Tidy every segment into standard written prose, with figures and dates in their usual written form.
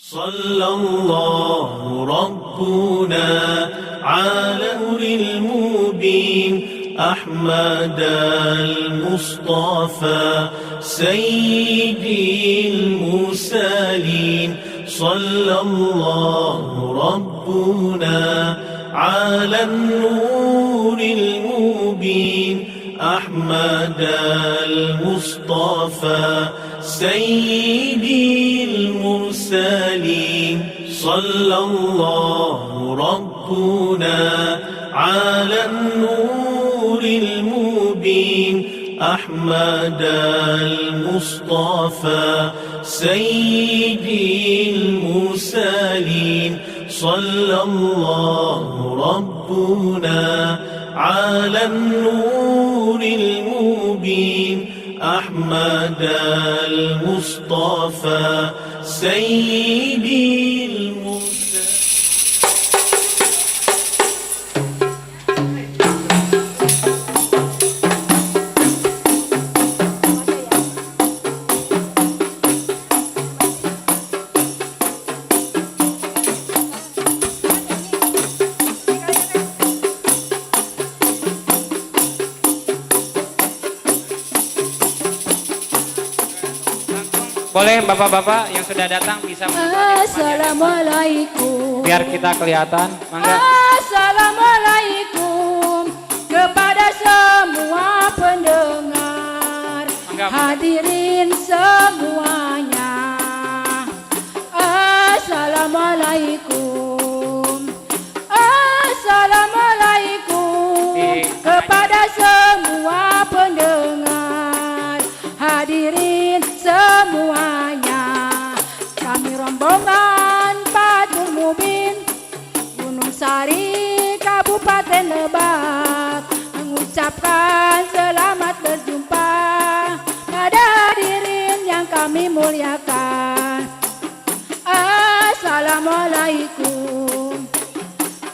صلى الله ربنا على نور المبين أحمد المصطفى سيد المرسلين صلى الله ربنا على النور المبين أحمد المصطفى سيد المرسلين صلى الله ربنا على النور المبين أحمد المصطفى سيد المرسلين صلى الله ربنا على النور المبين أحمد المصطفى سيد المرسلين. Boleh bapak-bapak yang sudah datang bisa Assalamualaikum. biar kita kelihatan. Mangga. Assalamualaikum kepada semua pendengar. Mangga. Hadirin semuanya. Assalamualaikum. Assalamualaikum kepada semua pendengar. Hadirin semuanya, kami rombongan Fathul Mubin Gunung Sari Kabupaten Lebak mengucapkan selamat berjumpa pada hadirin yang kami muliakan. Assalamualaikum.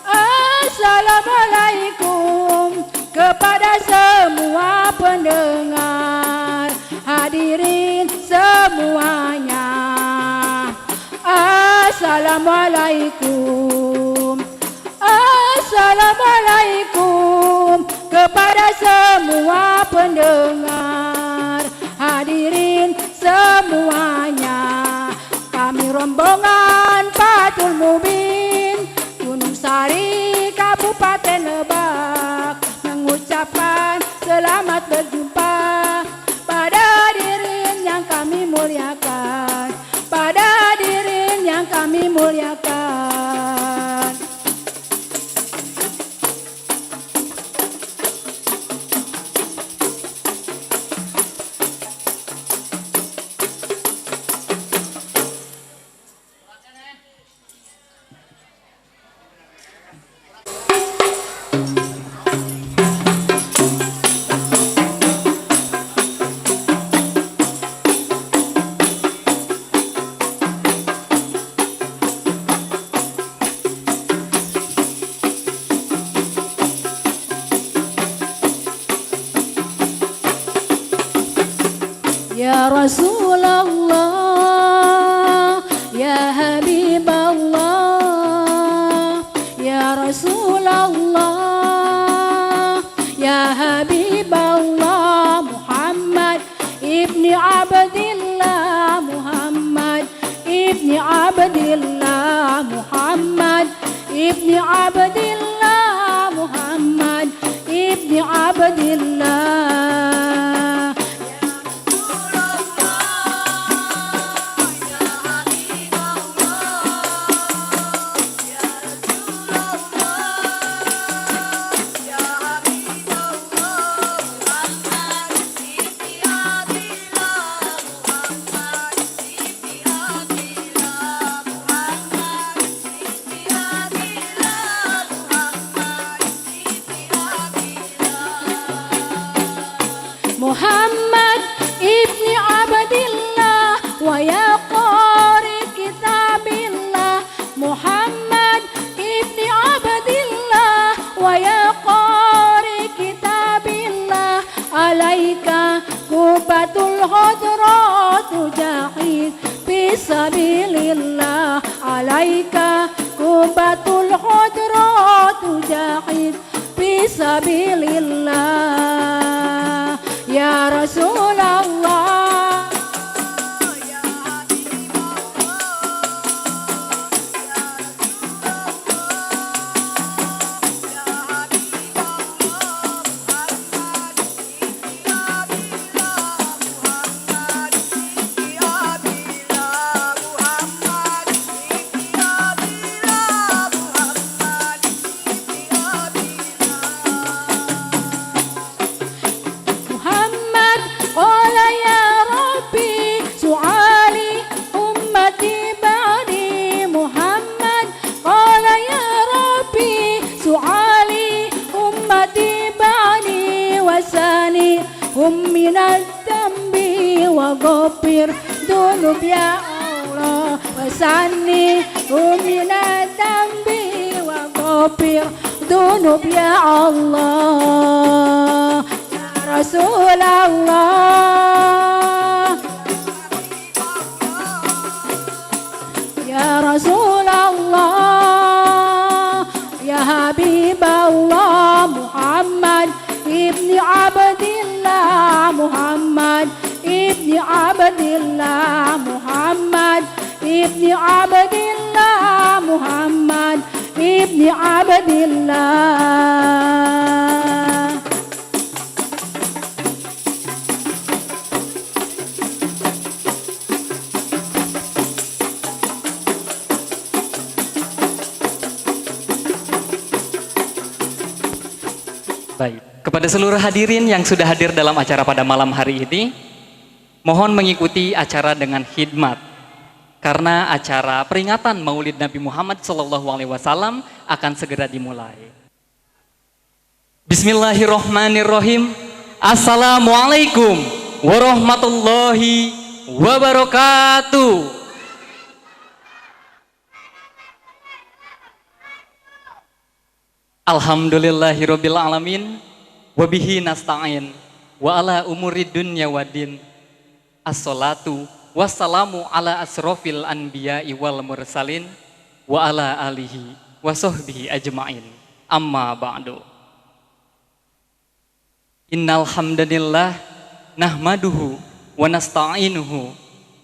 Assalamualaikum kepada semua pendengar. Hadirin semuanya. Assalamualaikum. Assalamualaikum kepada semua pendengar. Hadirin semuanya. Kami rombongan Fathul Mubin Gunung Sari Kabupaten Lebak mengucapkan selamat berjumpa pada hadirin yang kami muliakan, pada hadirin yang kami muliakan. Ya Rasulullah, ya Habiballah, ya Rasulullah, ya Habiballah, Muhammad ibni Abdillah, Muhammad ibni Abdillah, Muhammad ibni Abdillah, Muhammad ibni Abdillah. Muhammad ibni Abdillah wa ya qari kitabillah, Muhammad ibni Abdillah wa ya qari kitabillah, alaika kubatul hudratu jahid fi sabilillah, ilaika kubatul khudrat tujahid fisabilillah ya Rasulullah. Hum minal dambi wa ghafir dunub ya Allah wasani hum minal dambi wa ghafir dunub ya Allah ya Rasulullah ya Rasulullah ya Habiballah Muhammad ibni Abdillah Muhammad ibni Abdillah Muhammad ibni Abdillah Muhammad ibni Abdillah. Baik, kepada seluruh hadirin yang sudah hadir dalam acara pada malam hari ini, mohon mengikuti acara dengan khidmat. Karena acara peringatan Maulid Nabi Muhammad SAW akan segera dimulai. Bismillahirrahmanirrahim. Assalamualaikum warahmatullahi wabarakatuh. Alhamdulillahirabbil alamin wa bihi nasta'in wa ala umurid dunya waddin. Assalatu wassalamu ala asrofil anbiya'i wal mursalin wa ala alihi wa sahbihi ajma'in. Amma ba'du. Innal hamdanillah nahmaduhu wa nasta'inuhu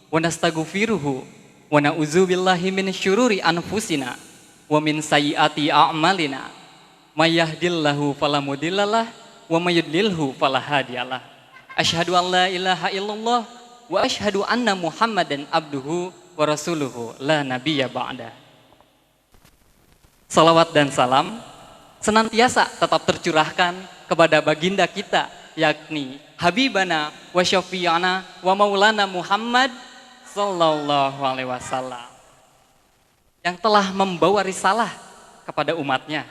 wa nastaghfiruhu wa na'udzubillahi min syururi anfusina wa min sayyiati a'malina. May yahdihillahu fala mudhillalah wa may yudlilhu fala hadiyalah. Asyhadu an la ilaha illallah wa asyhadu anna Muhammadan abduhu wa rasuluhu la nabiyya ba'da. Salawat dan salam senantiasa tetap tercurahkan kepada baginda kita, yakni Habibana wa syafi'ana wa maulana Muhammad sallallahu alaihi wasallam, yang telah membawa risalah kepada umatnya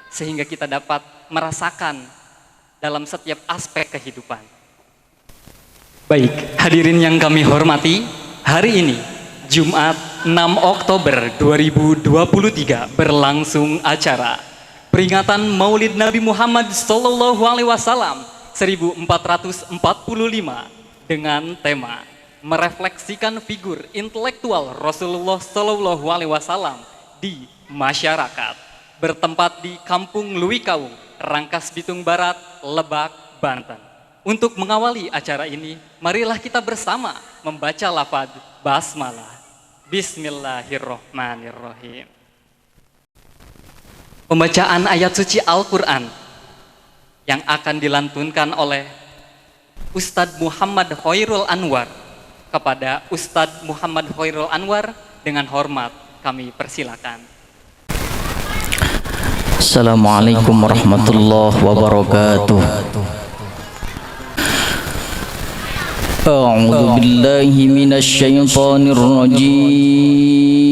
sehingga kita dapat merasakan dalam setiap aspek kehidupan. Baik, hadirin yang kami hormati, hari ini Jumat 6 Oktober 2023 berlangsung acara peringatan Maulid Nabi Muhammad SAW 1445 dengan tema merefleksikan figur intelektual Rasulullah SAW di masyarakat, bertempat di Kampung Luwikau, Rangkas Bitung Barat, Lebak, Banten. Untuk mengawali acara ini, marilah kita bersama membaca lafaz basmalah. Bismillahirrahmanirrahim. Pembacaan ayat suci Al-Quran yang akan dilantunkan oleh Ustadz Muhammad Khairul Anwar. Kepada Ustadz Muhammad Khairul Anwar dengan hormat kami persilakan. Assalamualaikum warahmatullahi wabarakatuh. A'udzu billahi minasy syaithanir rajim.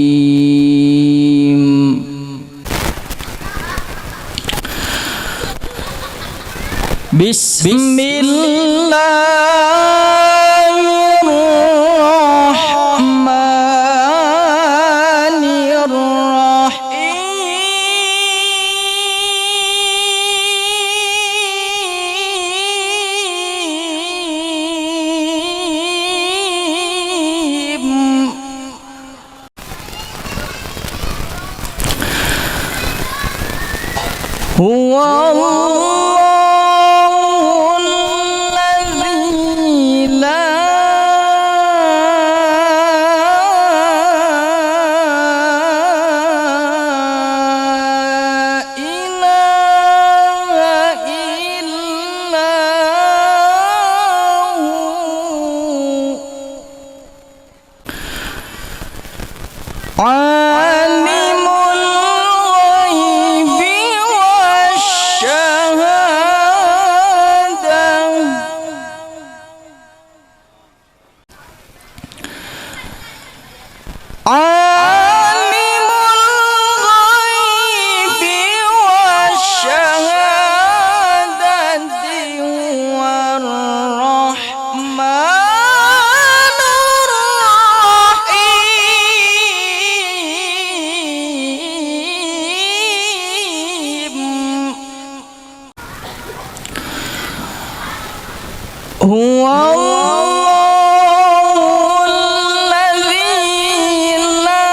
Huwallahul ladzi la ilaha illa hu alimul ghaibi wasyahadah alimul ghaibi wasyahadati warrahmanur rahim Huwallahul ladzi la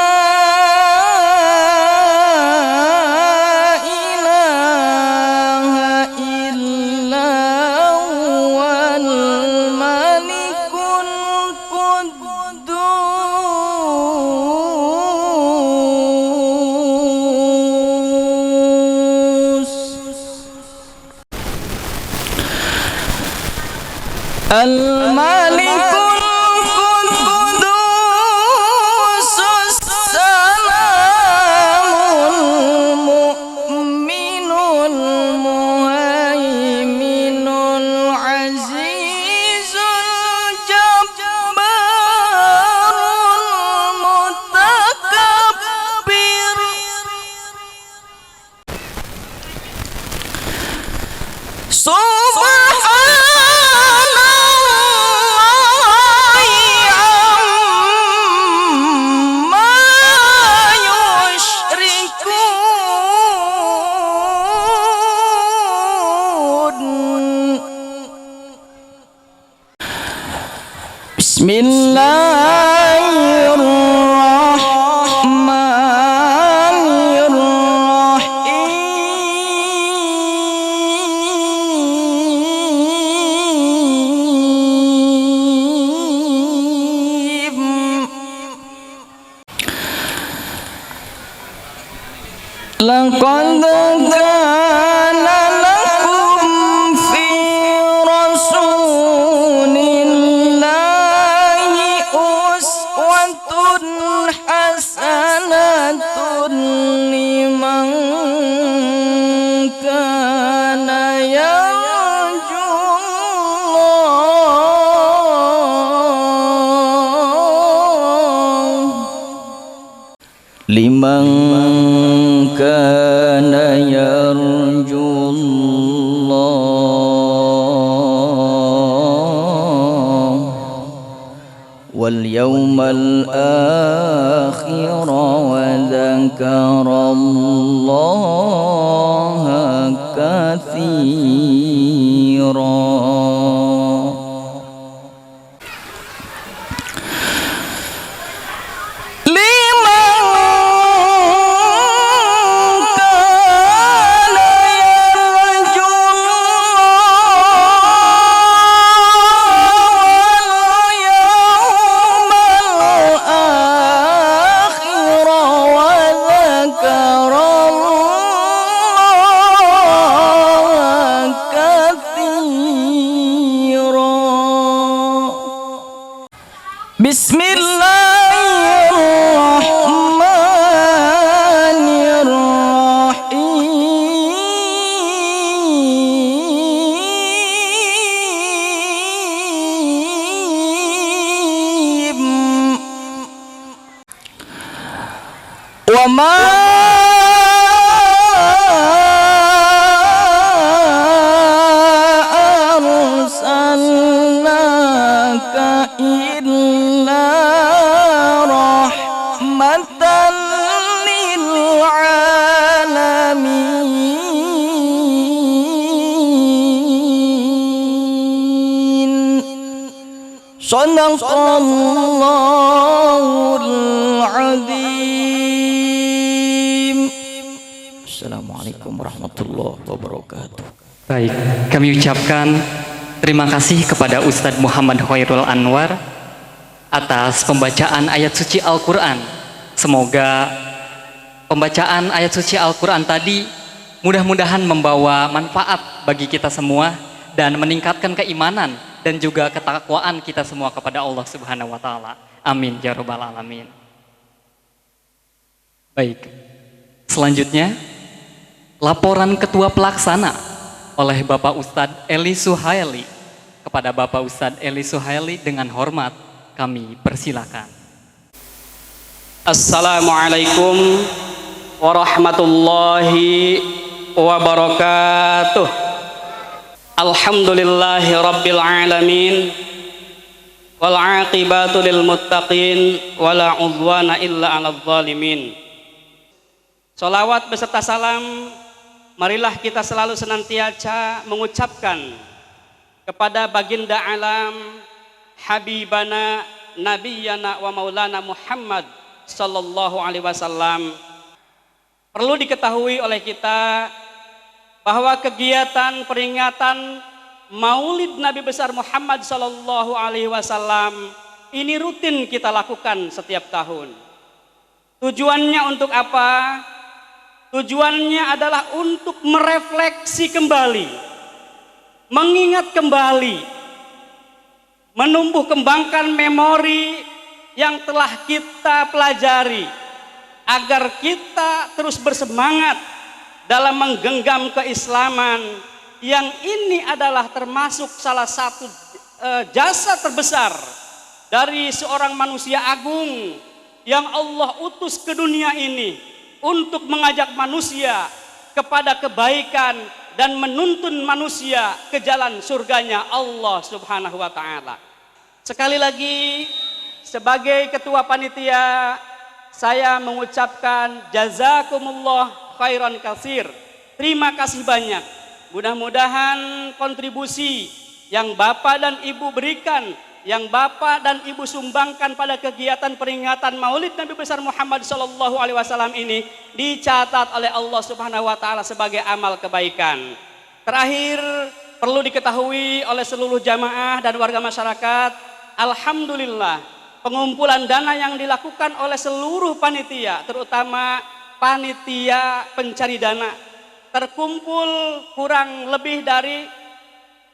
ilaha illa huwal malikul quddus Al-Malikul Quddus Salamul Mu'minul Muhaiminul Azizul Jabbarul Mutakabbir Laqad kana lakum fi rasulillahi uswatun hasanatun liman kana liman kana yarjullah wal yawmal akhir wa dzakarallaha katsira. Wa ma arsalnaka illa rahmatan lil alamin. Shadaqallahul azim. Wassalamualaikum warahmatullahi wabarakatuh. Baik, kami ucapkan terima kasih kepada Ustadz Muhammad Khairul Anwar atas pembacaan ayat suci Al-Quran. Semoga pembacaan ayat suci Al-Quran tadi mudah-mudahan membawa manfaat bagi kita semua dan meningkatkan keimanan dan juga ketakwaan kita semua kepada Allah Subhanahu wa taala. Amin ya rabbal alamin. Baik. Selanjutnya laporan ketua pelaksana oleh Bapak Ustadz Eli Suhaili. Kepada Bapak Ustadz Eli Suhaili dengan hormat kami persilakan. Assalamualaikum warahmatullahi wabarakatuh. Alhamdulillahi rabbil alamin wal aqibatu lil muttaqin wala udwana illa 'alal zalimin. Salawat beserta salam marilah kita selalu senantiasa mengucapkan kepada baginda alam Habibana Nabiyana wa Maulana Muhammad sallallahu alaihi wasallam. Perlu diketahui oleh kita bahwa kegiatan peringatan Maulid Nabi besar Muhammad sallallahu alaihi wasallam ini rutin kita lakukan setiap tahun. Tujuannya untuk apa? Tujuannya adalah untuk merefleksi kembali, mengingat kembali, menumbuh kembangkan memori yang telah kita pelajari, agar kita terus bersemangat dalam menggenggam keislaman yang ini adalah termasuk salah satu jasa terbesar dari seorang manusia agung yang Allah utus ke dunia ini untuk mengajak manusia kepada kebaikan dan menuntun manusia ke jalan surganya Allah Subhanahu wa taala. Sekali lagi sebagai ketua panitia saya mengucapkan jazakumullah khairan katsir. Terima kasih banyak. Mudah-mudahan kontribusi yang Bapak dan Ibu berikan, yang Bapak dan Ibu sumbangkan pada kegiatan peringatan Maulid Nabi besar Muhammad sallallahu alaihi wasallam ini dicatat oleh Allah Subhanahu wa taala sebagai amal kebaikan. Terakhir, perlu diketahui oleh seluruh jamaah dan warga masyarakat, alhamdulillah pengumpulan dana yang dilakukan oleh seluruh panitia, terutama panitia pencari dana, terkumpul kurang lebih dari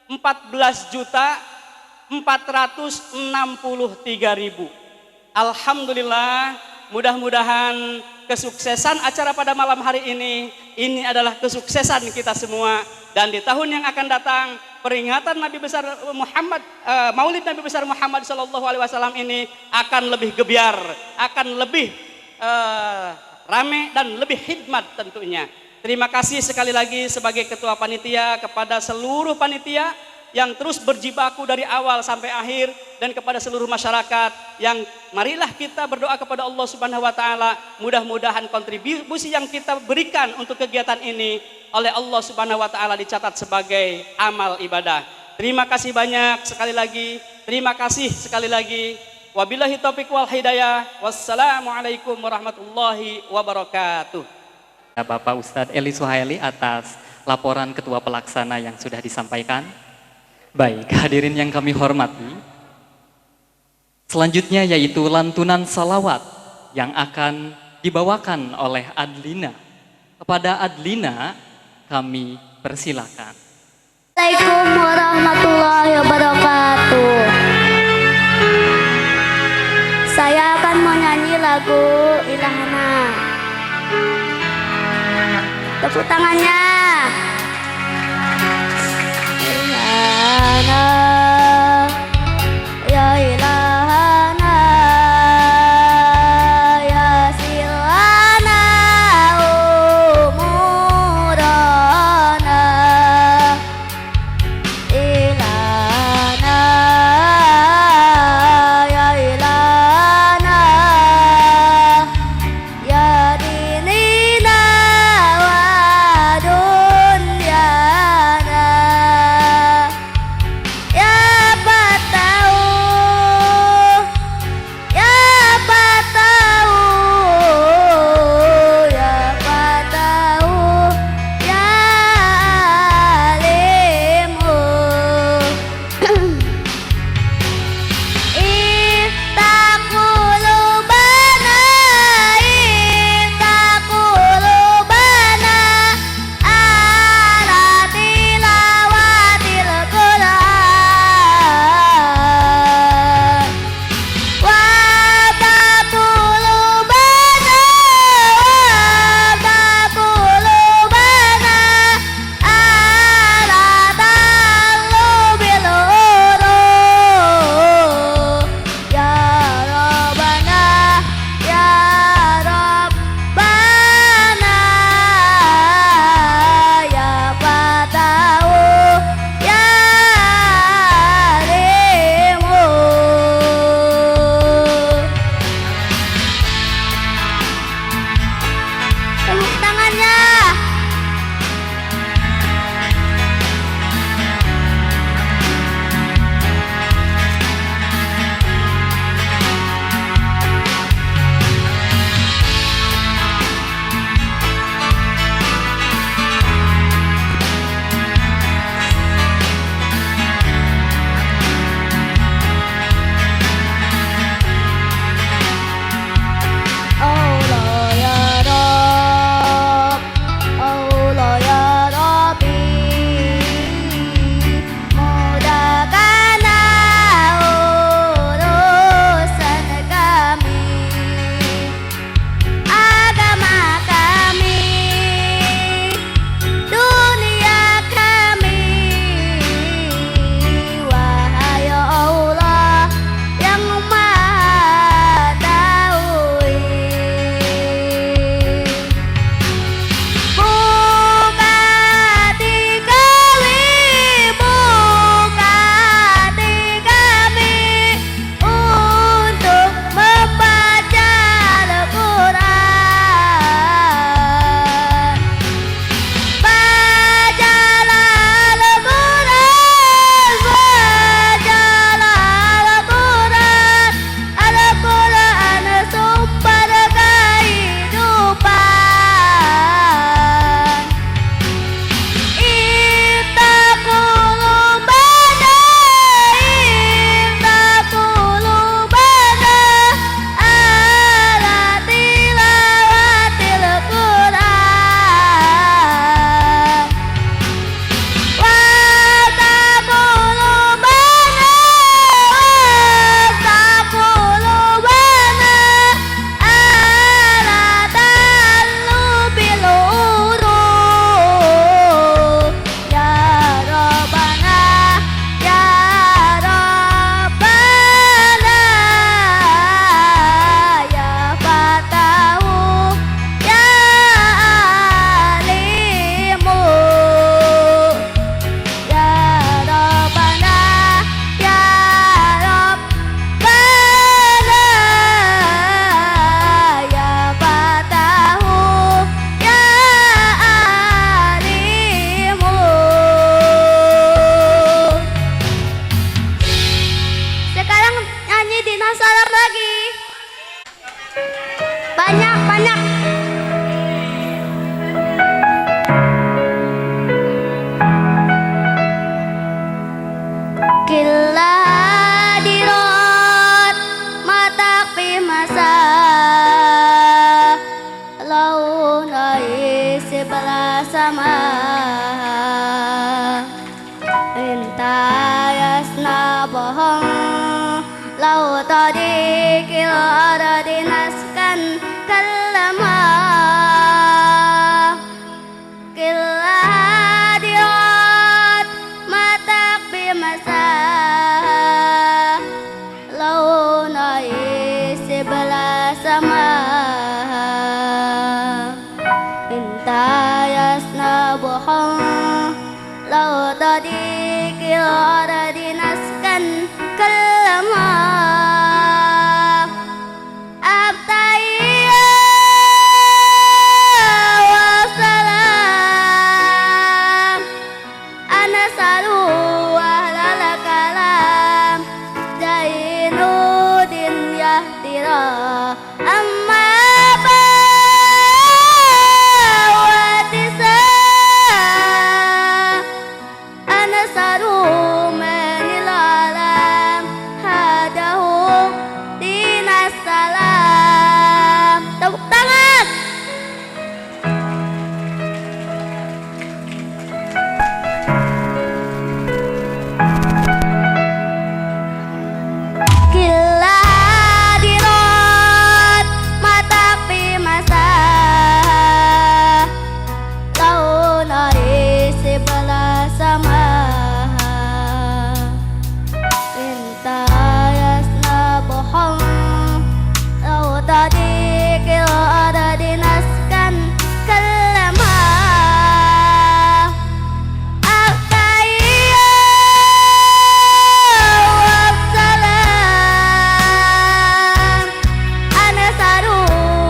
14.463.000. Alhamdulillah, mudah-mudahan kesuksesan acara pada malam hari ini adalah kesuksesan kita semua, dan di tahun yang akan datang peringatan Nabi besar Muhammad, Maulid Nabi besar Muhammad sallallahu alaihi wasallam ini akan lebih gebyar, akan lebih rame dan lebih khidmat tentunya. Terima kasih sekali lagi sebagai ketua panitia kepada seluruh panitia yang terus berjibaku dari awal sampai akhir, dan kepada seluruh masyarakat yang marilah kita berdoa kepada Allah Subhanahu wa taala, mudah-mudahan kontribusi yang kita berikan untuk kegiatan ini oleh Allah Subhanahu wa taala dicatat sebagai amal ibadah. Terima kasih banyak sekali lagi. Terima kasih sekali lagi. Wabillahi taufiq wal hidayah. Wassalamualaikum warahmatullahi wabarakatuh. Bapak Ustadz Eli Suhaili atas laporan ketua pelaksana yang sudah disampaikan. Baik, hadirin yang kami hormati, selanjutnya yaitu lantunan salawat yang akan dibawakan oleh Adlina. Kepada Adlina kami persilakan. Assalamualaikum warahmatullahi wabarakatuh. Saya akan menyanyi lagu Ilahana. Tepuk tangannya. Ilahana, ya Ilahana, ya silana umurana. Ilahana, ya Ilahana, ya dinina wa dunyana. Ya Kila dirot matak pimasa launai sebelah sama intayas na bohong lau tadi kilo ada dinaskan kalama kila dirot matak pimasa launai sebelah sama intayas na bohong lau tadi kilo ada dinaskan kalama abtaiya wa salam ana salu ahlal kalam Jainuddin yahtira amma bawatisa ana saru menil alam hadahu dinas salam. Tepuk tangan. Kila dirot matak pimasa launai sebelah sama intayas na bohong lau tadi kilo ada dinaskan kalama Aktaiya wa salam ana saru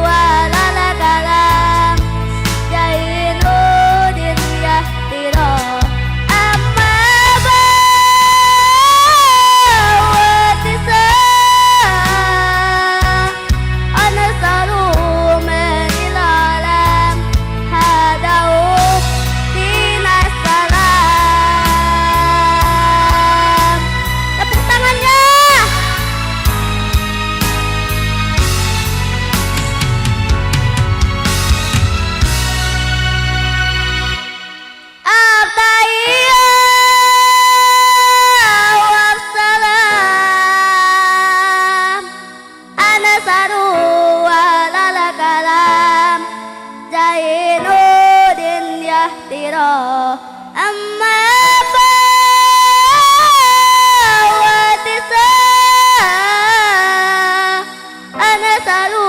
alal kalam Jainuddin yahtira amma bawatisa ana saru menil alam hadahu dinas salam. Tepuk tangannya. Abtaiya wa salam ana saru alal kalam Jainuddin yahtira amma bawatisa ana saru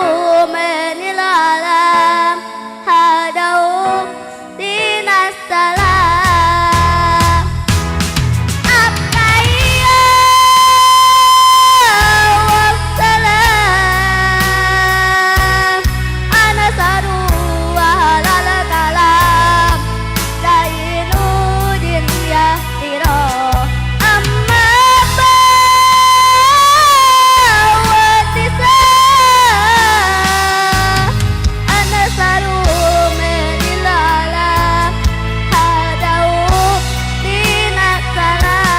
menil alam hadahu dinas salam. Abtaiya wa salam ana saru alal kalam Jainuddin yahtira amma bawatisa ana saru menil alam hadahu dinas salam.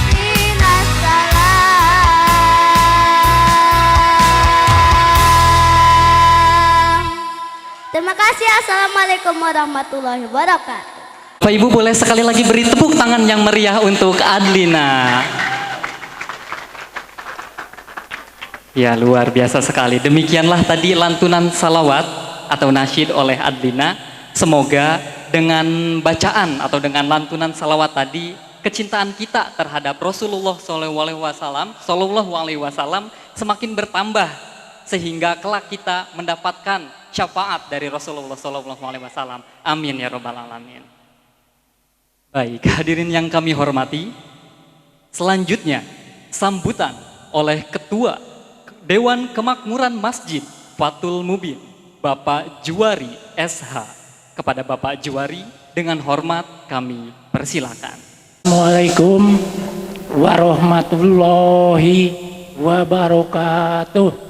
Dinas salam. Terima kasih. Assalamualaikum warahmatullahi wabarakatuh. Bapak Ibu boleh sekali lagi beri tepuk tangan yang meriah untuk Adlina. Ya, luar biasa sekali. Demikianlah tadi lantunan salawat atau nasyid oleh Adlina. Semoga dengan bacaan atau dengan lantunan salawat tadi, kecintaan kita terhadap Rasulullah Shallallahu Alaihi Wasallam semakin bertambah sehingga kelak kita mendapatkan syafaat dari Rasulullah Shallallahu Alaihi Wasallam. Amin ya robbal alamin. Baik, hadirin yang kami hormati, selanjutnya sambutan oleh Ketua Dewan Kemakmuran Masjid Fathul Mubin, Bapak Juwari SH. Kepada Bapak Juwari dengan hormat kami persilakan. Assalamualaikum warahmatullahi wabarakatuh.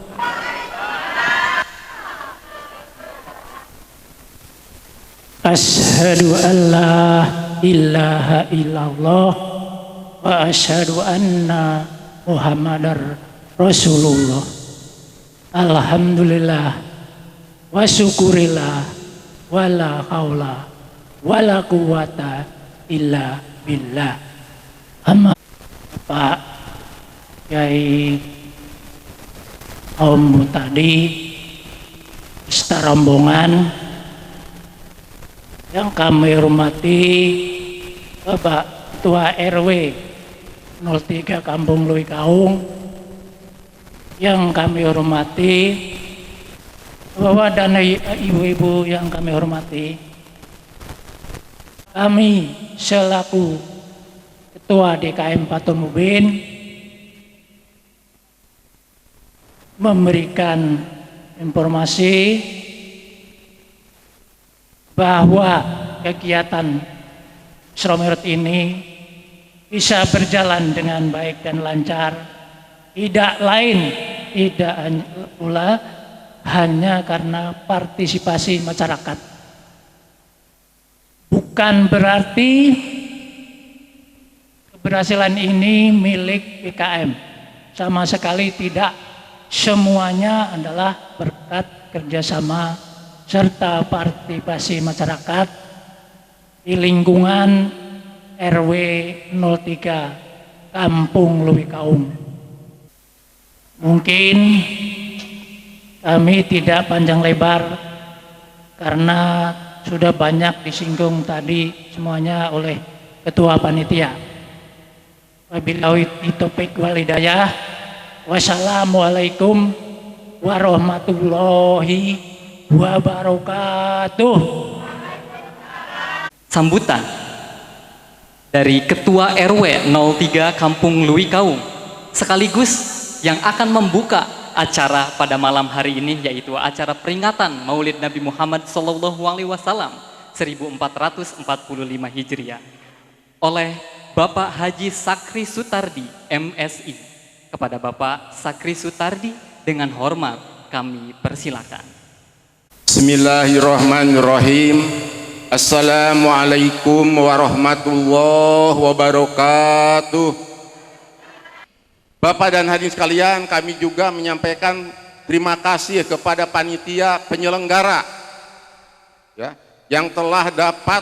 Asyhadu an la ilaha illallah wa asyhadu anna Muhammadar Rasulullah. Alhamdulillah wa syukurillah wala haula wala quwata illa billah. Amma Pak Kiai Om tadi beserta rombongan yang kami hormati, Bapak Ketua RW 03 Kampung Lui Kaung, yang kami hormati Bapak dan Ibu-ibu yang kami hormati, kami selaku Ketua DKM Patung Mubin memberikan informasi bahwa kegiatan Isra Mi'raj ini bisa berjalan dengan baik dan lancar, tidak pula hanya karena partisipasi masyarakat. Bukan berarti keberhasilan ini milik PKM, sama sekali tidak. Semuanya adalah berkat kerjasama serta partisipasi masyarakat di lingkungan RW 03 Kampung Lui Kaung. Mungkin kami tidak panjang lebar karena sudah banyak disinggung tadi semuanya oleh Ketua Panitia. Wabillahi taufiq wal hidayah. Wassalamualaikum warahmatullahi wabarakatuh. Sambutan dari Ketua RW 03 Kampung Lui Kaung sekaligus yang akan membuka acara pada malam hari ini, yaitu acara peringatan Maulid Nabi Muhammad SAW 1445 Hijriah oleh Bapak Haji Sakri Sutardi MSI. Kepada Bapak Sakri Sutardi dengan hormat kami persilakan. Bismillahirrahmanirrahim. Assalamualaikum warahmatullahi wabarakatuh. Bapak dan hadirin sekalian, kami juga menyampaikan terima kasih kepada panitia penyelenggara ya, yang telah dapat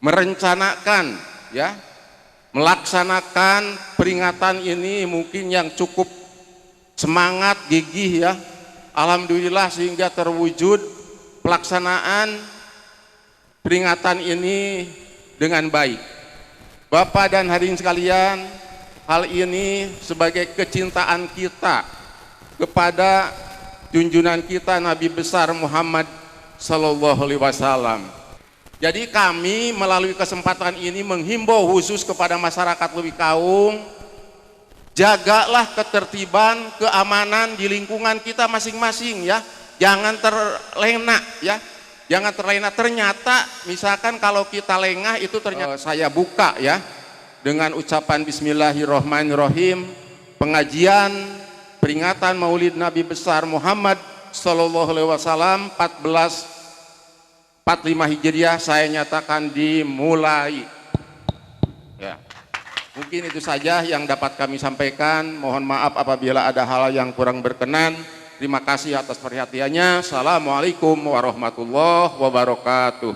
merencanakan ya, melaksanakan peringatan ini mungkin yang cukup semangat, gigih ya. Alhamdulillah sehingga terwujud pelaksanaan peringatan ini dengan baik. Bapak dan hadirin sekalian, hal ini sebagai kecintaan kita kepada junjungan kita Nabi besar Muhammad sallallahu alaihi wasallam. Jadi kami melalui kesempatan ini menghimbau khusus kepada masyarakat Lui Kaung, jagalah ketertiban, keamanan di lingkungan kita masing-masing ya. Jangan terlena ya. Jangan terlena. Ternyata misalkan kalau kita lengah itu ternyata saya buka ya dengan ucapan Bismillahirrahmanirrahim, pengajian peringatan Maulid Nabi besar Muhammad sallallahu alaihi wasallam 1445 Hijriah saya nyatakan dimulai. Ya. Mungkin itu saja yang dapat kami sampaikan. Mohon maaf apabila ada hal yang kurang berkenan. Terima kasih atas perhatiannya. Assalamualaikum warahmatullahi wabarakatuh.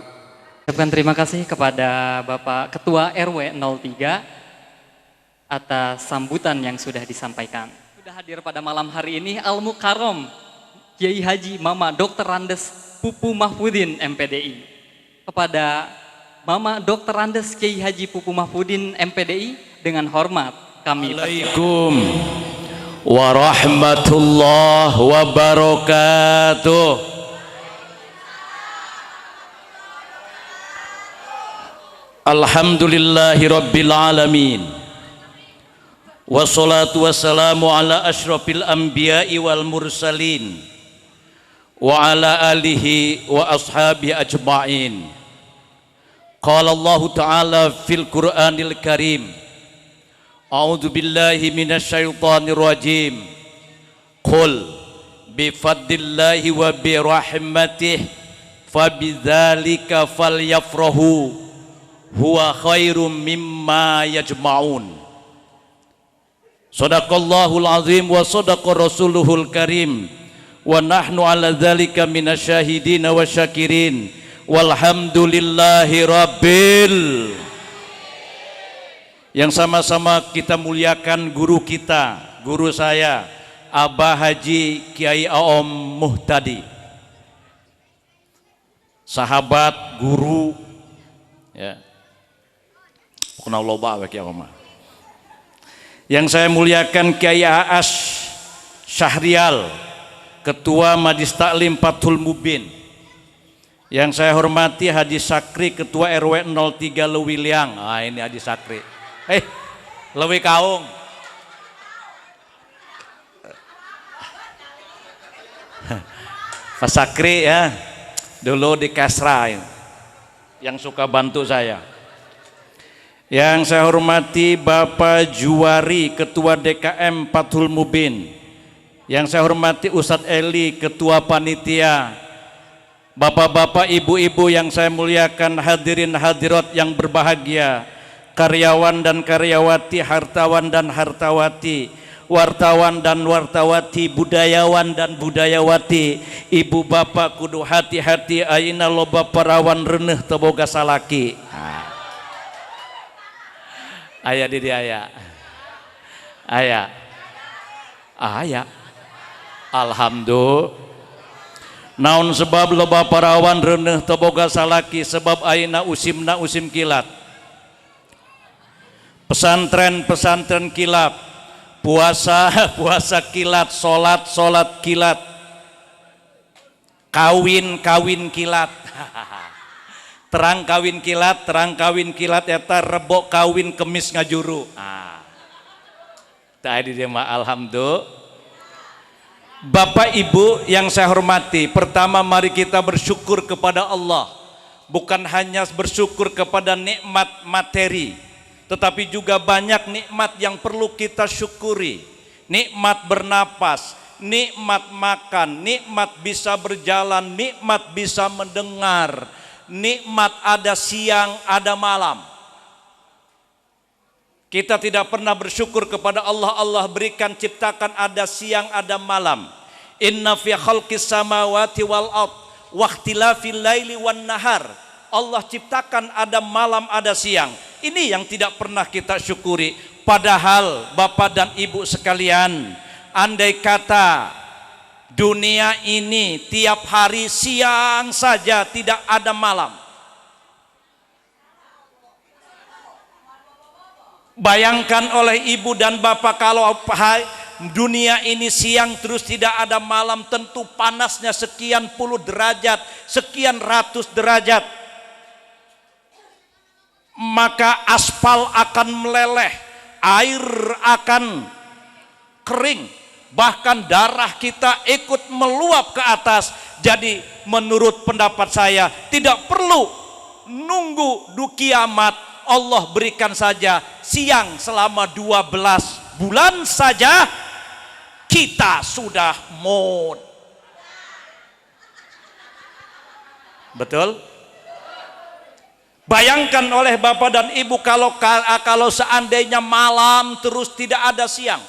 Ucapkan terima kasih kepada Bapak Ketua RW 03 atas sambutan yang sudah disampaikan. Sudah hadir pada malam hari ini Al-Mukarrom Kiai Haji Mama Dr. Randes Pupu Mahfudin MPDI. Kepada Mama Dr. Randes Kiai Haji Pupu Mahfudin MPDI dengan hormat kami Assalamualaikum warahmatullahi wabarakatuh. Alhamdulillahi rabbil alamin. Wassalatu wassalamu ala asyrafil anbiya'i wal mursalin wa ala alihi wa ashabihi ajma'in. Qala Allah Ta'ala fil Qur'anil Karim, A'udzu billahi minasyaitonir rajim. Qul bi fadlillahi wa bi rahmatih fabidzalika falyafrahu huwa khairum mimma yajma'un. Shadaqallahul azim wa shadaqa rasuluhul karim wa nahnu ala dzalika minasyahidin wa syakirin walhamdulillahi rabbil. Yang sama-sama kita muliakan guru kita, guru saya Abah Haji Kiai Aom Muhtadi, sahabat, guru, ya, kenal loba bagi Aom. Yang saya muliakan Kiai Aas Syahrial, Ketua Majlis Taklim Fathul Mubin. Yang saya hormati Haji Sakri, Ketua RW 03 Lewiliang. Ah, ini Haji Sakri. Lewi Kaung. Pak Sakri ya, dulu di Kasra yang suka bantu saya. Yang saya hormati Bapak Juwari, Ketua DKM Fathul Mubin. Yang saya hormati Ustadz Eli, Ketua Panitia. Bapak-bapak, ibu-ibu yang saya muliakan, hadirin hadirat yang berbahagia, karyawan dan karyawati, hartawan dan hartawati, wartawan dan wartawati, budayawan dan budayawati, ibu bapak kudu hati-hati ayeuna loba parawan reuneuh teu boga salaki. Aya di dia aya. Aya. Aya. Alhamdulillah. Naon sebab loba parawan reuneuh teu boga salaki? Sebab ayeuna usimna usim kilat. Pesantren-pesantren kilat, puasa kilat, solat kilat, kawin kilat. Terang kawin kilat eta rebo kawin kemis ngajuru. Tadi dia mah alhamdulillah. Bapak Ibu yang saya hormati, pertama mari kita bersyukur kepada Allah. Bukan hanya bersyukur kepada nikmat materi, tetapi juga banyak nikmat yang perlu kita syukuri. Nikmat bernapas, nikmat makan, nikmat bisa berjalan, nikmat bisa mendengar, nikmat ada siang, ada malam. Kita tidak pernah bersyukur kepada Allah. Allah berikan, ciptakan ada siang, ada malam. Inna fi khalqis samawati wal ard wa ikhtilafil laili wan nahar. Allah ciptakan ada malam, ada siang. Ini yang tidak pernah kita syukuri. Padahal Bapak dan Ibu sekalian, andai kata dunia ini tiap hari siang saja, tidak ada malam. Bayangkan oleh ibu dan bapak kalau dunia ini siang terus tidak ada malam, tentu panasnya sekian puluh derajat, sekian ratus derajat. Maka aspal akan meleleh, air akan kering, bahkan darah kita ikut meluap ke atas. Jadi menurut pendapat saya tidak perlu nunggu kiamat, Allah berikan saja siang selama 12 bulan saja kita sudah mood. Betul? Bayangkan oleh Bapak dan Ibu kalau seandainya malam terus tidak ada siang.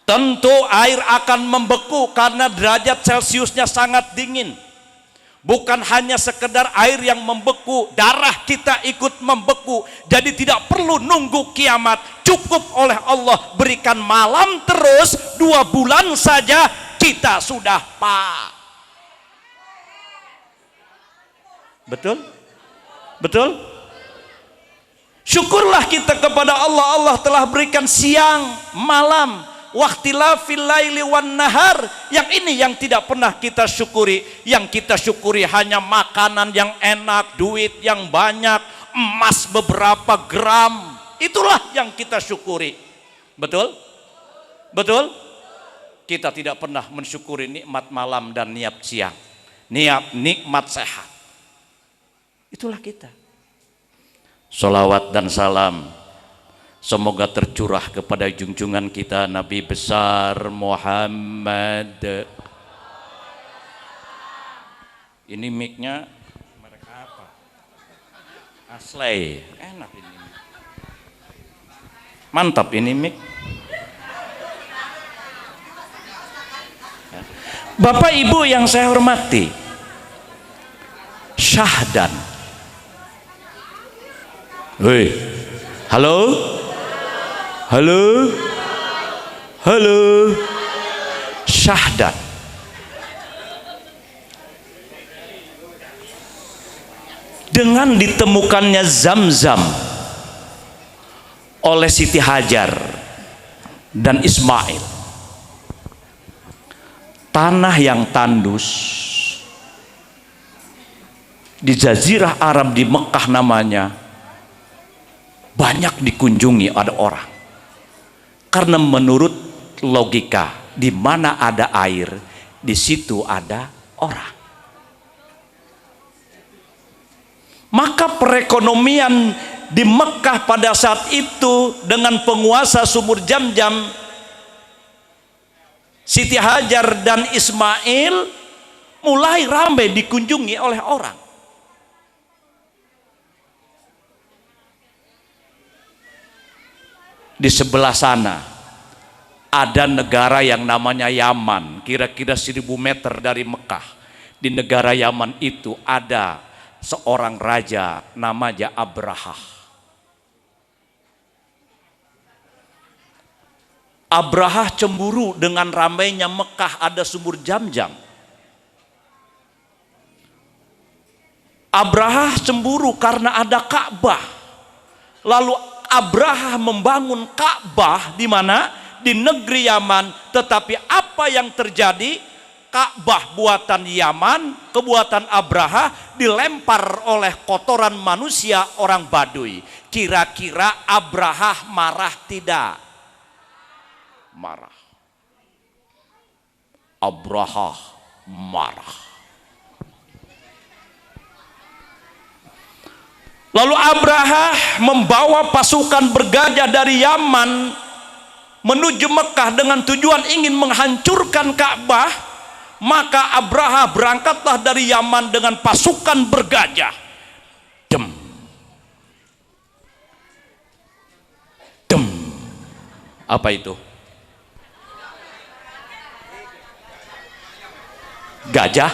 Tentu air akan membeku karena derajat Celciusnya sangat dingin. Bukan hanya sekedar air yang membeku, darah kita ikut membeku. Jadi tidak perlu nunggu kiamat, cukup oleh Allah berikan malam terus 2 bulan saja kita sudah Betul? Betul? Syukurlah kita kepada Allah. Allah telah berikan siang, malam, waqtilafil laili wan nahar. Yang ini yang tidak pernah kita syukuri. Yang kita syukuri hanya makanan yang enak, duit yang banyak, emas beberapa gram. Itulah yang kita syukuri. Betul? Betul? Kita tidak pernah mensyukuri nikmat malam dan siang, nikmat sehat. Itulah kita. Salawat dan salam semoga tercurah kepada junjungan kita Nabi besar Muhammad. Ini mic-nya merek apa? Aslay. Enak ini. Mantap ini mic. Bapak Ibu yang saya hormati, syahdan. Hei, halo, halo, halo, syahdan. Dengan ditemukannya Zam-Zam oleh Siti Hajar dan Ismail, tanah yang tandus di Jazirah Arab di Mekah namanya, banyak dikunjungi ada orang, karena menurut logika di mana ada air di situ ada orang. Maka perekonomian di Mekah pada saat itu dengan penguasa sumur Jam-Jam Siti Hajar dan Ismail mulai ramai dikunjungi oleh orang. Di sebelah sana ada negara yang namanya Yaman, kira-kira 1000 meter dari Mekah. Di negara Yaman itu ada seorang raja namanya Abraha. Abraha cemburu dengan ramainya Mekah ada sumur Jam-Jam. Abraha cemburu karena ada Ka'bah. Lalu Abraha membangun Ka'bah di mana? Di negeri Yaman. Tetapi apa yang terjadi? Ka'bah buatan Yaman, kebuatan Abraha dilempar oleh kotoran manusia orang Baduy. Kira-kira Abraha marah tidak? Marah. Abraha marah. Lalu Abraha membawa pasukan bergajah dari Yaman menuju Mekah dengan tujuan ingin menghancurkan Ka'bah. Maka Abraha berangkatlah dari Yaman dengan pasukan bergajah. Dem. Dem. Apa itu? Gajah.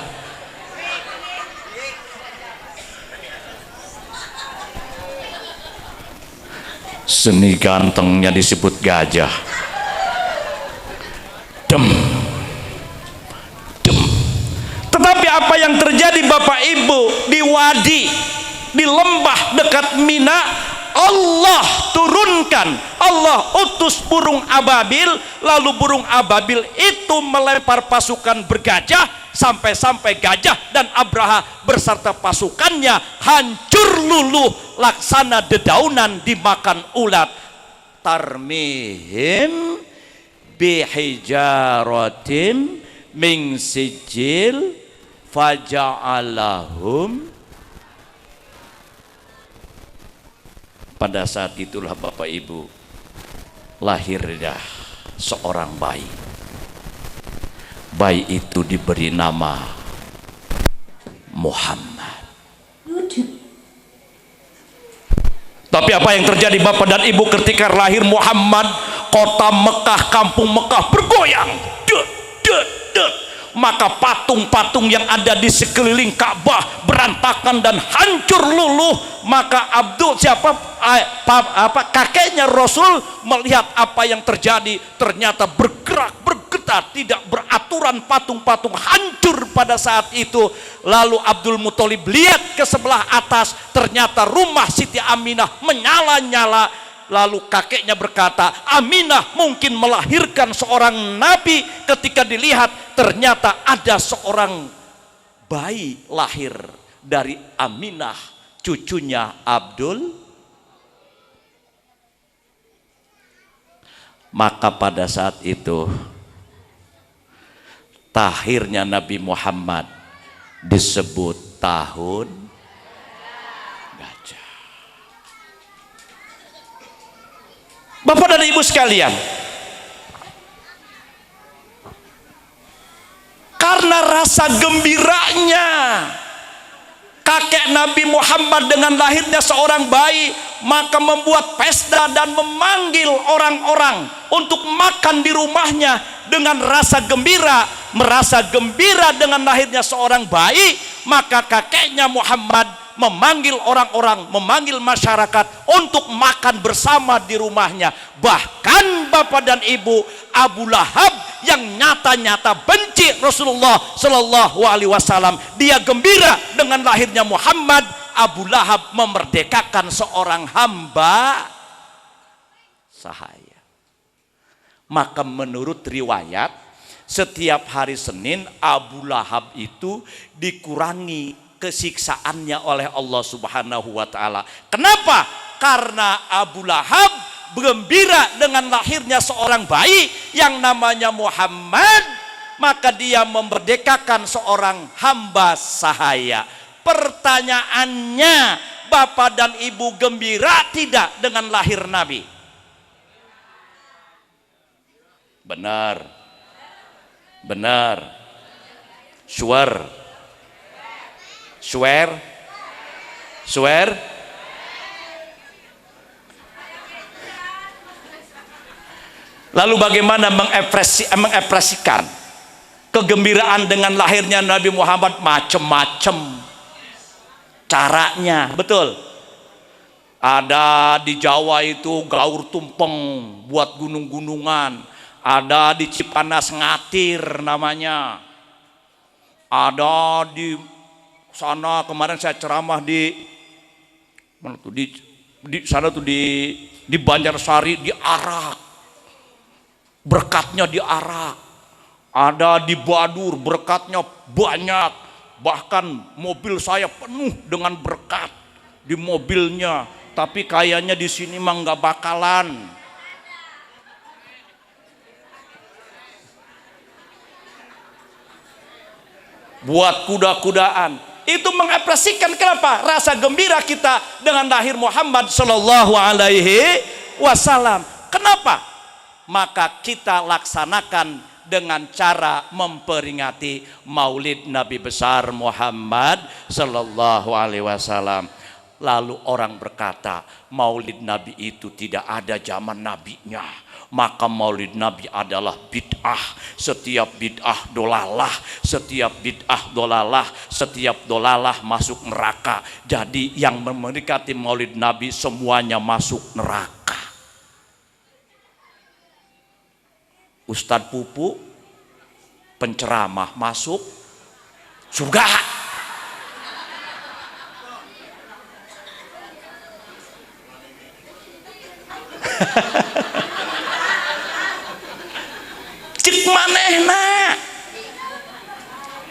Seni gantengnya disebut gajah. Dem. Tetapi apa yang terjadi Bapak Ibu di wadi, di lembah dekat Mina, Allah turunkan, Allah utus burung ababil, lalu burung ababil itu melempar pasukan bergajah sampai-sampai gajah dan Abraha beserta pasukannya hancur luluh laksana dedaunan dimakan ulat. Tarmihim bihijaratin min sijil faja'alahum. Pada saat itulah Bapak Ibu lahirnya seorang bayi. Bayi itu diberi nama Muhammad. Tapi apa yang terjadi Bapak dan Ibu ketika lahir Muhammad? Kota Mekah, kampung Mekah bergoyang. Maka patung-patung yang ada di sekeliling Ka'bah berantakan dan hancur luluh. Maka kakeknya Rasul melihat apa yang terjadi, ternyata bergerak, bergetar, tidak beraturan, patung-patung hancur pada saat itu. Lalu Abdul Muthalib lihat ke sebelah atas, ternyata rumah Siti Aminah menyala-nyala. Lalu kakeknya berkata, Aminah mungkin melahirkan seorang nabi. Ketika dilihat ternyata ada seorang bayi lahir dari Aminah, cucunya Abdul. Maka pada saat itu tahirnya Nabi Muhammad disebut tahun gajah. Bapak dan Ibu sekalian, karena rasa gembiranya kakek Nabi Muhammad dengan lahirnya seorang bayi, maka membuat pesta dan memanggil orang-orang untuk makan di rumahnya dengan rasa gembira. Merasa gembira dengan lahirnya seorang bayi, maka kakeknya Muhammad memanggil orang-orang, memanggil masyarakat untuk makan bersama di rumahnya. Bahkan Bapak dan Ibu, Abu Lahab yang nyata-nyata benci Rasulullah Shallallahu Alaihi Wasallam, dia gembira dengan lahirnya Muhammad. Abu Lahab memerdekakan seorang hamba sahaya. Maka menurut riwayat, setiap hari Senin Abu Lahab itu dikurangi kesiksaannya oleh Allah Subhanahu wa taala. Kenapa? Karena Abu Lahab gembira dengan lahirnya seorang bayi yang namanya Muhammad, maka dia memerdekakan seorang hamba sahaya. Pertanyaannya, Bapak dan Ibu gembira tidak dengan lahir Nabi? Benar. Benar. Swear. Lalu bagaimana mengekspresikan kegembiraan dengan lahirnya Nabi Muhammad? Macam-macam caranya, betul. Ada di Jawa itu gaur tumpeng buat gunung-gunungan. Ada di Cipanas ngatir namanya. Ada di sana kemarin saya ceramah di mana tuh, di sana tuh di Banjarsari diarak. Berkatnya diarak. Ada di Badur berkatnya banyak. Bahkan mobil saya penuh dengan berkat di mobilnya. Tapi kayaknya di sini mah nggak bakalan. Buat kuda-kudaan. Itu mengekspresikan kenapa? Rasa gembira kita dengan lahir Muhammad Sallallahu Alaihi Wasallam. Kenapa? Maka kita laksanakan dengan cara memperingati Maulid Nabi besar Muhammad Sallallahu Alaihi Wasallam. Lalu orang berkata, Maulid Nabi itu tidak ada zaman nabinya. Maka Maulid Nabi adalah bid'ah. Setiap bid'ah dolalah, setiap bid'ah dolalah, setiap dolalah masuk neraka. Jadi yang mendekati Maulid Nabi semuanya masuk neraka. Ustadz Pupu penceramah masuk surga. Cik manehna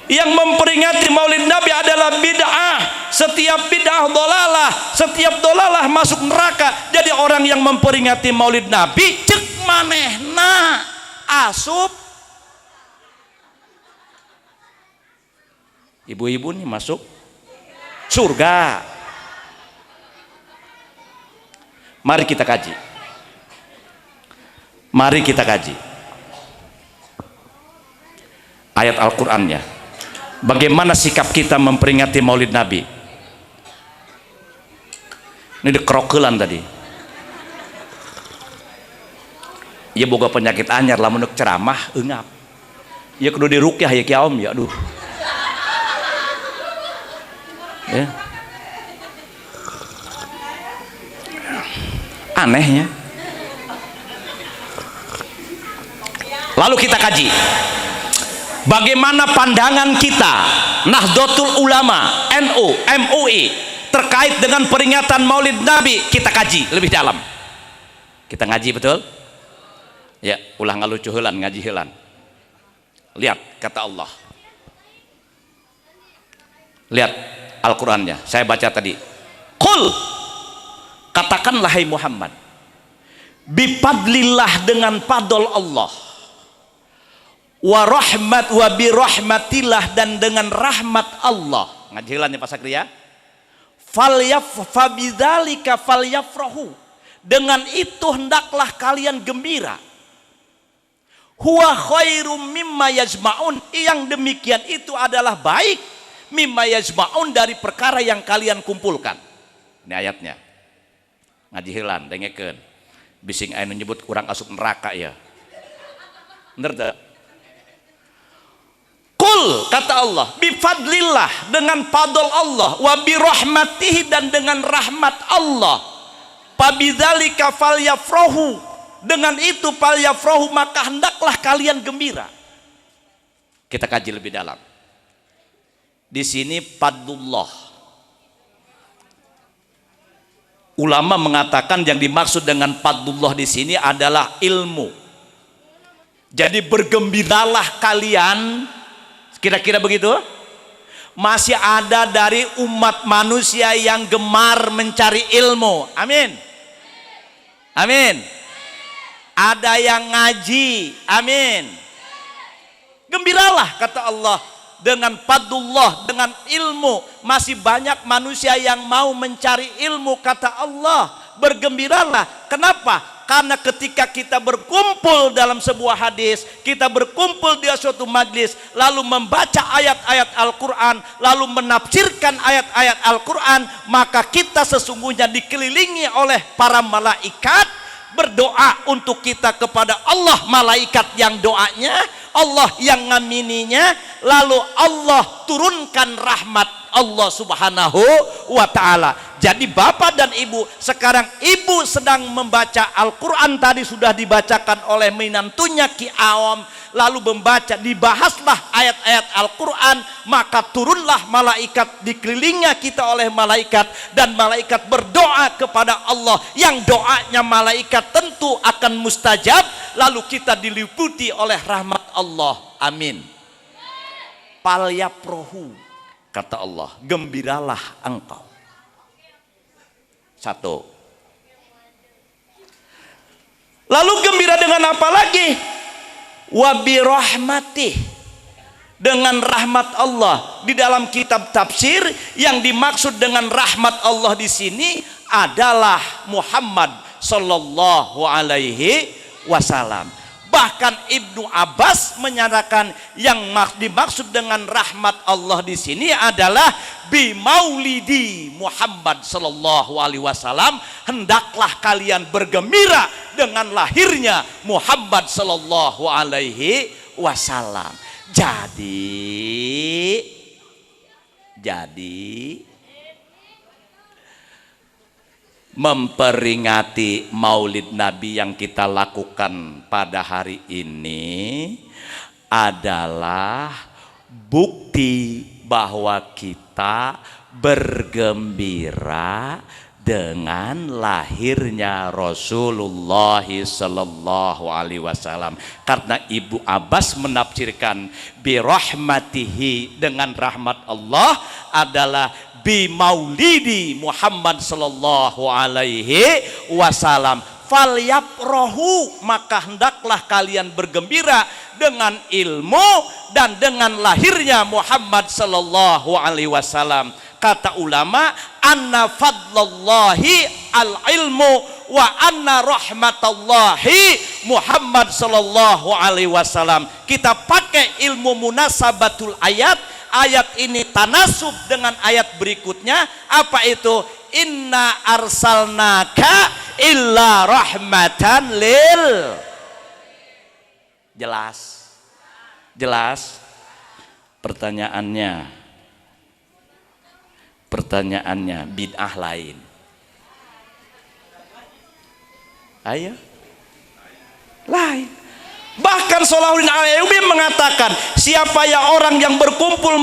yang memperingati Maulid Nabi adalah bid'ah. Setiap bid'ah dolalah, setiap dolalah masuk neraka. Jadi orang yang memperingati Maulid Nabi cik manehna asup. Ibu-ibu nih masuk surga. Mari kita kaji. Mari kita kaji ayat Al-Qur'annya. Bagaimana sikap kita memperingati Maulid Nabi? Ini dikerokelan tadi. Ya boga penyakit anyar lamun ceramah eungap. Ya kudu diruqyah ya kiaom ya aduh. Ya. Anehnya. Lalu kita kaji bagaimana pandangan kita Nahdlatul Ulama, NU, MUI terkait dengan peringatan Maulid Nabi. Kita kaji lebih dalam. Kita ngaji betul? Ya, ulah ngalucu heulan, ngaji heulan. Lihat kata Allah. Lihat Al-Qur'annya. Saya baca tadi. Qul, katakanlah hai Muhammad, bifadlillah dengan fadl Allah, wa rahmat wa bi rahmatillah dan dengan rahmat Allah. Ngaji heulan ya Pak Sakri ya. Fabidzalika falyafrahu, Dengan itu hendaklah kalian gembira. Huwa khairum mimma yajma'un. Yang demikian itu adalah baik mimma yajma'un, dari perkara yang kalian kumpulkan. Ini ayatnya. Ngaji heula dengekeun. Bising anu nyebut kurang asup neraka ya. Bener tak? Kul, kata Allah, bifadlillah, dengan fadl Allah, wa birahmatihi, dan dengan rahmat Allah, fabidzalika falyafrahu, dengan itu falyafrahu, maka hendaklah kalian gembira. Kita kaji lebih dalam. Di sini fadlullah. Ulama mengatakan yang dimaksud dengan fadlullah di sini adalah ilmu. Jadi bergembiralah kalian, kira-kira begitu. Masih ada dari umat manusia yang gemar mencari ilmu. Amin. Amin. Ada yang ngaji. Amin. Gembiralah, kata Allah, dengan fadlullah, dengan ilmu. Masih banyak manusia yang mau mencari ilmu, kata Allah. Bergembiralah. Kenapa? Karena ketika kita berkumpul dalam sebuah hadis, kita berkumpul di suatu majlis, lalu membaca ayat-ayat Al-Quran, lalu menafsirkan ayat-ayat Al-Quran, maka kita sesungguhnya dikelilingi oleh para malaikat berdoa untuk kita kepada Allah. Malaikat yang doanya, Allah yang ngamininya, lalu Allah turunkan rahmat Allah subhanahu wa ta'ala. Jadi bapak dan ibu, sekarang ibu sedang membaca Al-Quran, tadi sudah dibacakan oleh menantunya Ki Awam, lalu membaca, dibahaslah ayat-ayat Al-Quran, maka turunlah malaikat, dikelilingnya kita oleh malaikat, dan malaikat berdoa kepada Allah, yang doanya malaikat tentu akan mustajab, lalu kita diliputi oleh rahmat Allah. Amin. Falyaprohu, kata Allah, gembiralah engkau. Satu. Lalu gembira dengan apa lagi? Wabirahmatih, dengan rahmat Allah. Di dalam kitab tafsir, yang dimaksud dengan rahmat Allah di sini adalah Muhammad sallallahu alaihi wasallam. Bahkan Ibnu Abbas menyatakan yang dimaksud dengan rahmat Allah di sini adalah bi maulidi Muhammad sallallahu alaihi wasallam. Hendaklah kalian bergembira dengan lahirnya Muhammad sallallahu alaihi wasallam. Jadi memperingati maulid Nabi yang kita lakukan pada hari ini adalah bukti bahwa kita bergembira dengan lahirnya Rasulullah sallallahu alaihi wasallam. Karena Ibu Abbas menafsirkan birahmatihi, dengan rahmat Allah, adalah bi maulidi Muhammad sallallahu alaihi wasallam. Falyaprohu, maka hendaklah kalian bergembira dengan ilmu dan dengan lahirnya Muhammad sallallahu alaihi wasallam. Kata ulama, anna fadlallahi al-ilmu wa anna rahmatallahi Muhammad sallallahu alaihi wasallam. Kita pakai ilmu munasabatul ayat. Ayat ini tanasub dengan ayat berikutnya. Apa itu? Inna arsalnaka illa rahmatan lil. Jelas? Jelas? Pertanyaannya bid'ah lain. Ayo. Lain. Bahkan Salahuddin Al-Ayyubi mengatakan, siapa ya orang yang berkumpul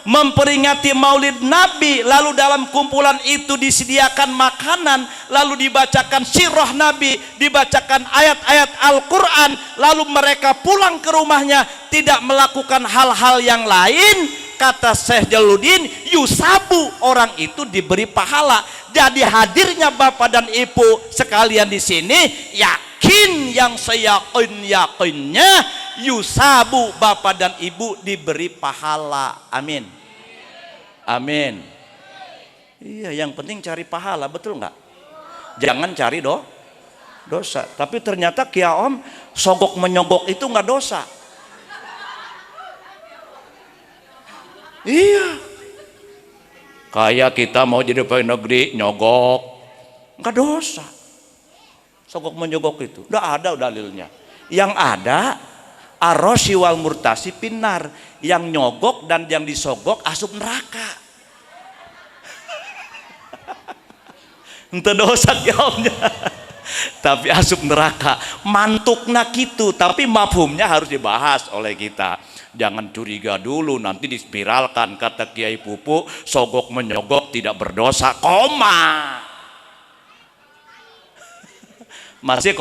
memperingati maulid Nabi, lalu dalam kumpulan itu disediakan makanan, lalu dibacakan sirah Nabi, dibacakan ayat-ayat Al-Quran, lalu mereka pulang ke rumahnya tidak melakukan hal-hal yang lain, kata Syekh Jalaluddin, yusabu, orang itu diberi pahala. Jadi hadirnya bapak dan ibu sekalian di sini, yakin yang saya yakinnya yusabu, bapak dan ibu diberi pahala. Amin. Amin. Iya, yang penting cari pahala, betul nggak? jangan cari dosa. Tapi ternyata Kia Om, sogok menyogok itu nggak dosa. Iya. Kayak kita mau jadi pegawai negeri nyogok, nggak dosa. Sogok menyogok itu nggak ada dalilnya. Yang ada arrosi wal murtasi pinar, yang nyogok dan yang disogok asup neraka. Ente dosa jawabnya. Tapi asup neraka mantukna gitu, tapi mafhumnya harus dibahas oleh kita. Jangan curiga dulu, nanti dispiralkan kata Kiai Pupu, sogok menyogok tidak berdosa, koma. Masih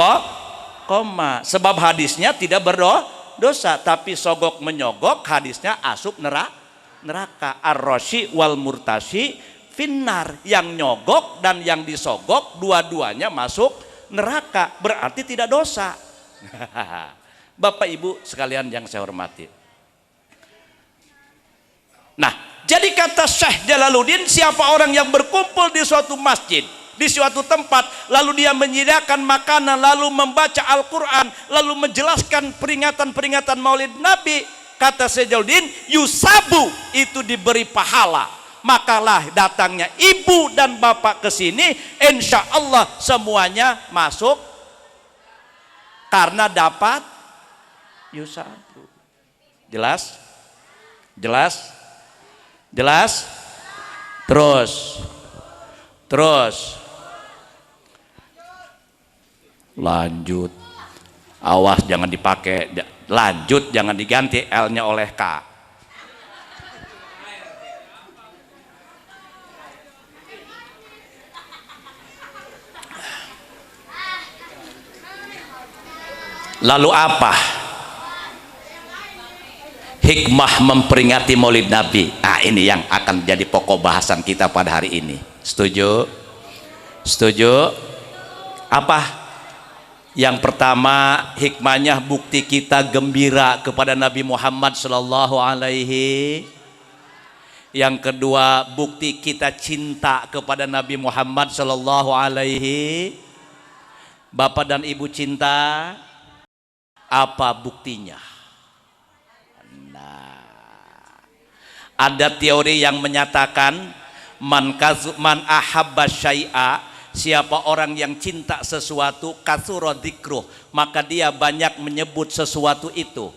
koma, sebab hadisnya tidak berdosa, tapi sogok menyogok hadisnya asup neraka. Ar-rosi wal murtasi finnar, yang nyogok dan yang disogok dua-duanya masuk neraka, berarti tidak dosa. Bapak Ibu sekalian yang saya hormati. Nah, jadi kata Syekh Jalaluddin, siapa orang yang berkumpul di suatu masjid, di suatu tempat, lalu dia menyediakan makanan, lalu membaca Al-Quran, lalu menjelaskan peringatan-peringatan Maulid Nabi, kata Syekh Jalaluddin, yusabu, itu diberi pahala. Makalah datangnya ibu dan bapak ke sini, insya Allah semuanya masuk karena dapat yusabu. Jelas? Jelas? Jelas? Terus lanjut, awas jangan dipakai, lanjut jangan diganti L-nya oleh K. Lalu apa hikmah memperingati Maulid Nabi? Nah, ini yang akan jadi pokok bahasan kita pada hari ini. Setuju? Setuju? Apa? Yang pertama, hikmahnya bukti kita gembira kepada Nabi Muhammad Sallallahu Alaihi. Yang kedua, bukti kita cinta kepada Nabi Muhammad Sallallahu Alaihi. Bapak dan Ibu cinta, apa buktinya? Nah, ada teori yang menyatakan man ahabba syai'a, siapa orang yang cinta sesuatu, katsura dzikruh, maka dia banyak menyebut sesuatu itu.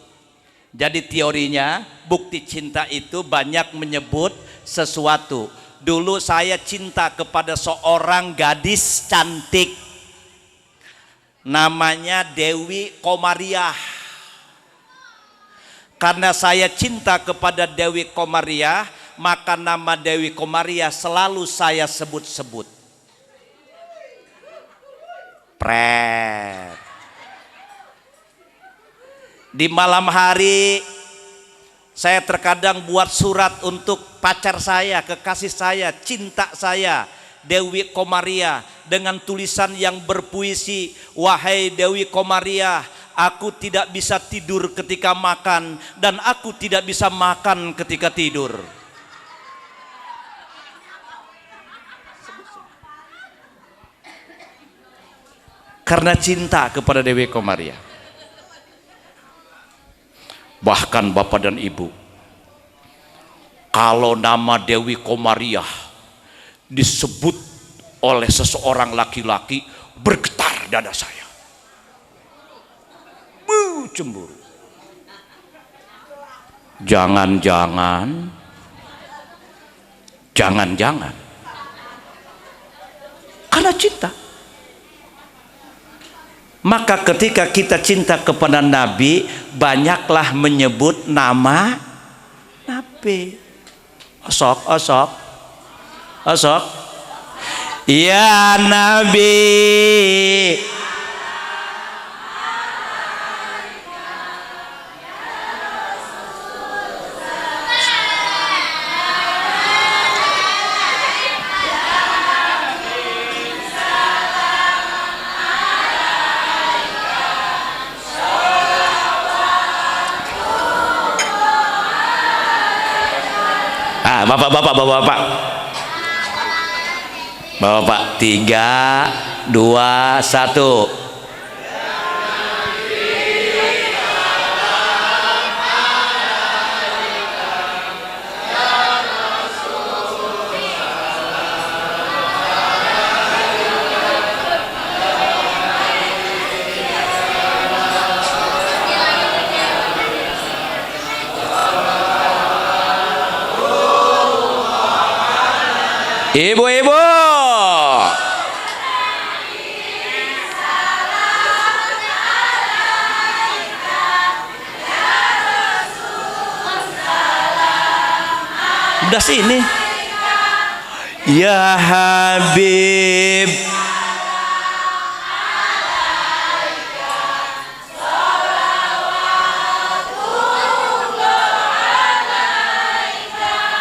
Jadi teorinya bukti cinta itu banyak menyebut sesuatu. Dulu saya cinta kepada seorang gadis cantik, namanya Dewi Komariah. Karena saya cinta kepada Dewi Komariah, maka nama Dewi Komariah selalu saya sebut-sebut. Pret. Di malam hari saya terkadang buat surat untuk pacar saya, kekasih saya, cinta saya, Dewi Komariah, dengan tulisan yang berpuisi, wahai Dewi Komariah, aku tidak bisa tidur ketika makan dan aku tidak bisa makan ketika tidur. Karena cinta kepada Dewi Komariah. Bahkan Bapak dan Ibu, kalau nama Dewi Komariah disebut oleh seseorang laki-laki, bergetar dada saya. Cemburu. Jangan-jangan karena cinta. Maka ketika kita cinta kepada Nabi, banyaklah menyebut nama Nabi. Osok. Ya Nabi. Bapak, 3 2, 1. Ibu-ibu, udah sini. Ya Habib,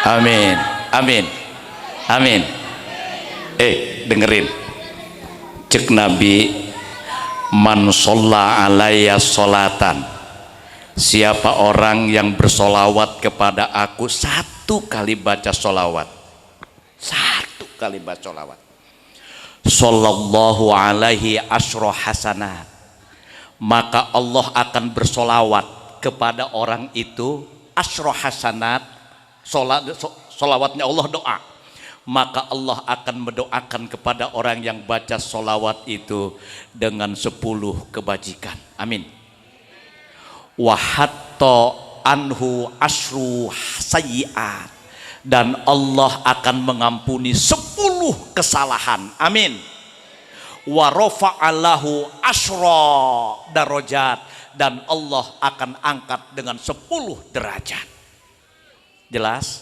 amin, amin. Amin. Dengerin. Cek Nabi, man sholla alayya sholatan. Siapa orang yang bersolawat kepada aku 1 kali baca solawat. 1 kali baca solawat. Sallallahu alaihi asyra hasanat. Maka Allah akan bersolawat kepada orang itu asyra hasanat. Solawatnya Allah doa. Maka Allah akan mendoakan kepada orang yang baca solawat itu dengan 10 kebajikan. Amin. Wahatta anhu asyru sayyi'at, dan Allah akan mengampuni 10 kesalahan. Amin. Wa rafa'alahu asyra darajat, dan Allah akan angkat dengan 10 derajat. Jelas?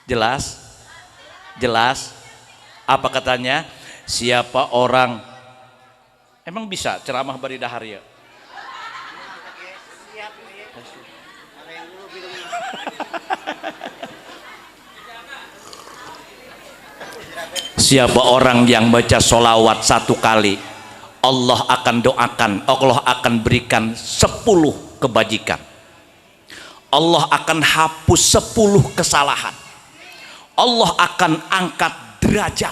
Jelas? Jelas? Apa katanya? Siapa orang, emang bisa ceramah bari dahar ya? Siapa orang yang baca solawat 1 kali, Allah akan doakan, Allah akan berikan 10 kebajikan. Allah akan hapus 10 kesalahan. Allah akan angkat derajat